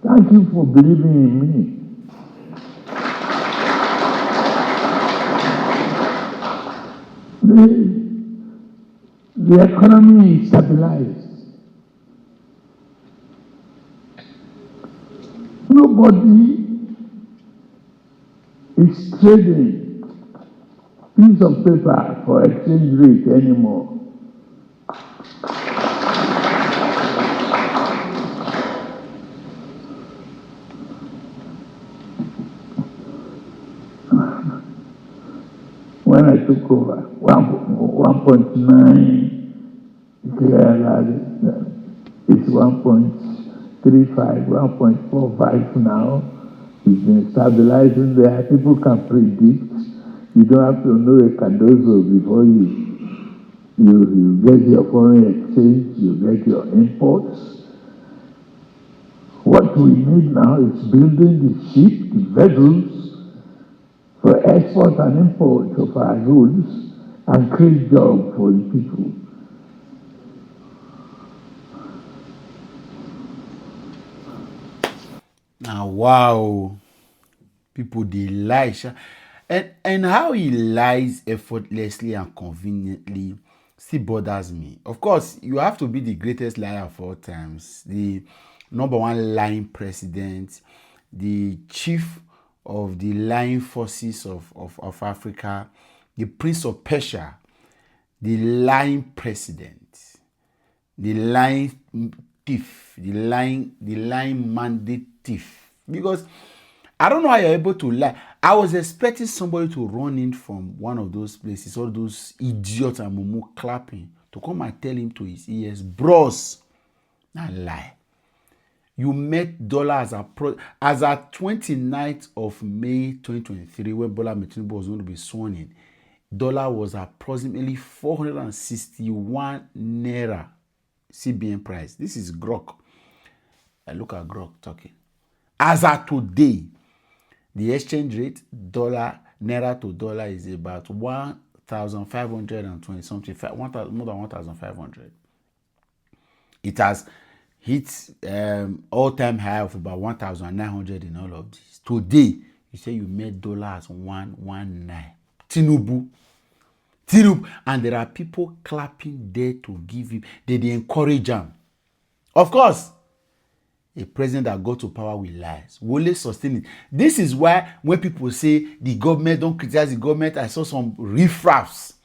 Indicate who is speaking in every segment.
Speaker 1: Thank you for believing in me. The economy is stabilized. Nobody is trading piece of paper for exchange rate anymore. When I took over, 1.9, it's 1.35, 1.45 now. It's been stabilizing there. People can predict. You don't have to know a Cardozo before you get your foreign exchange, you get your imports. What we need now is building the ship, the vessels, for export and import of our goods and create jobs for the people.
Speaker 2: Now, wow, people they lie, and how he lies effortlessly and conveniently still bothers me. Of course, you have to be the greatest liar of all times, the number one lying president, the chief of the lying forces of Africa, the prince of Persia, the lying president, the lying thief, the lying mandate thief. Because I don't know how you're able to lie. I was expecting somebody to run in from one of those places, all those idiots and mumu clapping, to come and tell him to his ears, bros, not lie. You met dollar as at 29th of May 2023, when Bola Tinubu was going to be sworn in. Dollar was approximately 461 Naira CBN price. This is Grok. I look at Grok talking. As at today, the exchange rate Naira to dollar is about 1,520 something, more than 1,500. It has hit all-time high of about 1,900 in all of this. Today, you say you made dollars 119. Tinubu, and there are people clapping there to give him. They encourage him. Of course, a president that got to power with lies will only sustain it. This is why when people say the government, don't criticize the government, I saw some riffraffs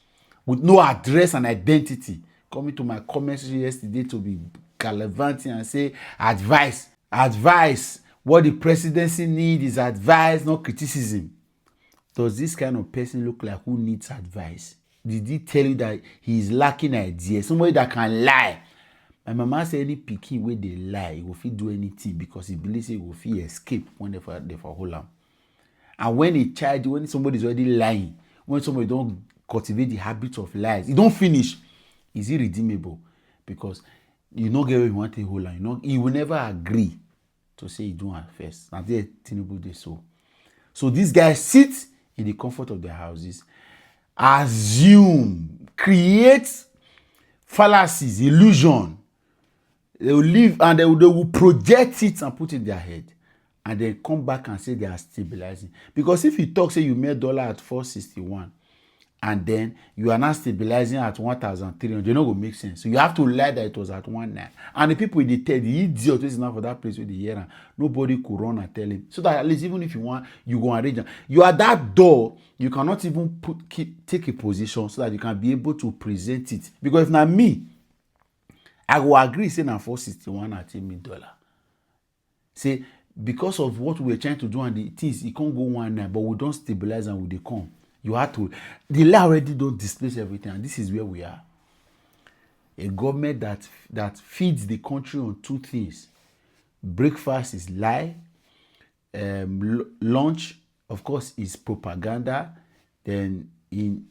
Speaker 2: with no address and identity coming to my comments yesterday to be gallivanting and say advice. What the presidency needs is advice, not criticism. Does this kind of person look like who needs advice? Did he tell you that he is lacking ideas? Somebody that can lie. My mama say any pikin wey dey lie, he go fit do anything because he believes he go fit escape when they for hold am. And when somebody is already lying, when somebody don't cultivate the habit of lies, he don't finish, is irredeemable because you no get where you want to hold am. He will never agree to say you do am first. Na there Tinubu dey so. So these guys sit in the comfort of their houses, assume, create fallacies, illusion. They will live and they will project it and put it in their head, and then come back and say they are stabilizing. Because if you talk, say you made dollar at 461, and then you are now stabilizing at 1,300, you know, go make sense. So you have to lie that it was at 19. And the people they tell the idiot who is now for that place with the year, nobody could run and tell him. So that at least even if you want, you go and arrange. You are that door, you cannot even take a position so that you can be able to present it. Because if not me, I will agree say na 461 at $1 say because of what we were trying to do and the things, it can't go 19, but we don't stabilize and we dey come. You have to. The law already don't displace everything, and this is where we are. A government that feeds the country on two things. Breakfast is lie. Lunch, of course, is propaganda. Then in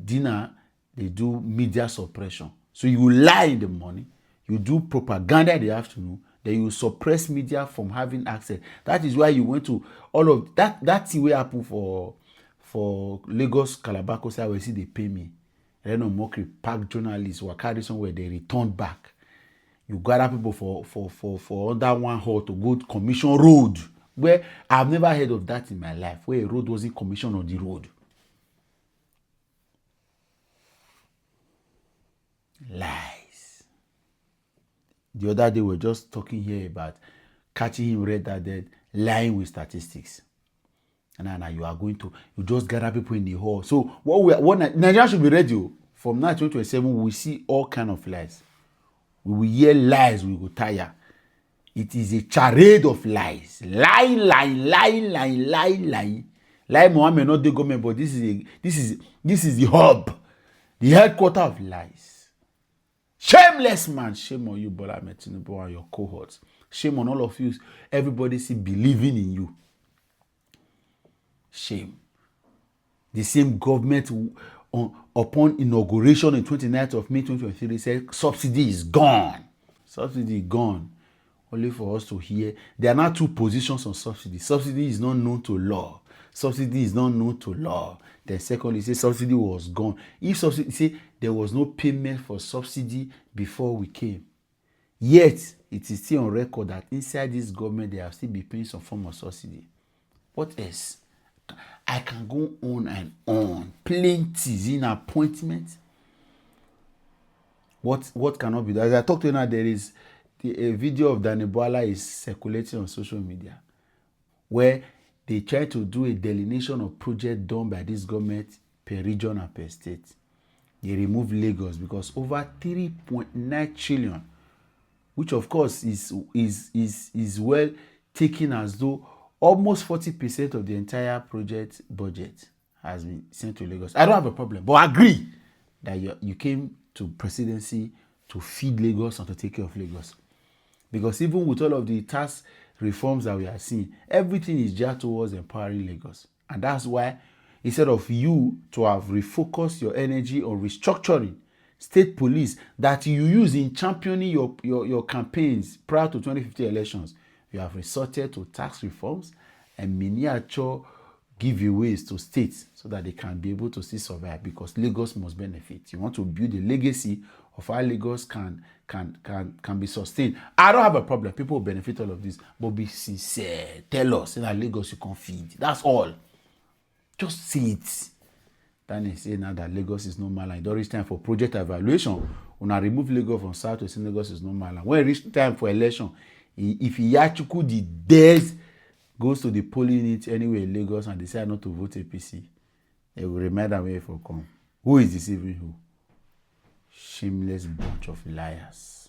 Speaker 2: dinner, they do media suppression. So you lie in the morning, you do propaganda in the afternoon, then you suppress media from having access. That is why you went to all of that. That thing will happen for Lagos, Calabar, Costa, where see they pay me. They don't mockery, pack journalists who are carried somewhere, they return back. You gather people for under one hall to go commission road, where I've never heard of that in my life, where a road wasn't commissioned on the road. Lies. The other day we were just talking here about catching him red-handed, lying with statistics. And now you are going to, you just gather people in the hall. So what Nigeria should be ready. From now to 2027, we will see all kind of lies. We will hear lies, we will tire. It is a charade of lies. Lie. Lie Mohammed, not the government, but this is the hub, the headquarter of lies. Shameless man. Shame on you, Bola Ahmed Tinubu, and your cohorts. Shame on all of you. Everybody see believing in you. Shame. The same government upon inauguration in 29th of May 2023 said subsidy is gone. Subsidy gone. Only for us to hear. There are now two positions on subsidy. Subsidy is not known to law. Subsidy is not known to law. Then secondly, say subsidy was gone. If subsidy, say there was no payment for subsidy before we came. Yet, it is still on record that inside this government, they have still been paying some form of subsidy. What else? I can go on and on. Plenty in appointment. What cannot be done? As I talk to you now, there is a video of Danny Boala is circulating on social media where they try to do a delineation of projects done by this government per region and per state. They remove Lagos because over 3.9 trillion, which of course is well taken as though almost 40% of the entire project budget has been sent to Lagos. I don't have a problem, but I agree that you came to presidency to feed Lagos and to take care of Lagos. Because even with all of the tax reforms that we are seeing, everything is geared towards empowering Lagos. And that's why, instead of you to have refocused your energy on restructuring state police that you use in championing your campaigns prior to 2050 elections, you have resorted to tax reforms and miniature giveaways to states so that they can be able to still survive, because Lagos must benefit. You want to build a legacy of how Lagos can be sustained. I don't have a problem. People will benefit all of this. But be sincere. Tell us that Lagos you can feed. That's all. Just say it. Then they say now that Lagos is no matter. It reach time for project evaluation. When I remove Lagos from South to say Lagos is no matter. When it reach time for election, if Iyachuku the days goes to the polling unit anywhere in Lagos and decide not to vote APC, they will remind them where for come. Who is deceiving who? Shameless bunch of liars.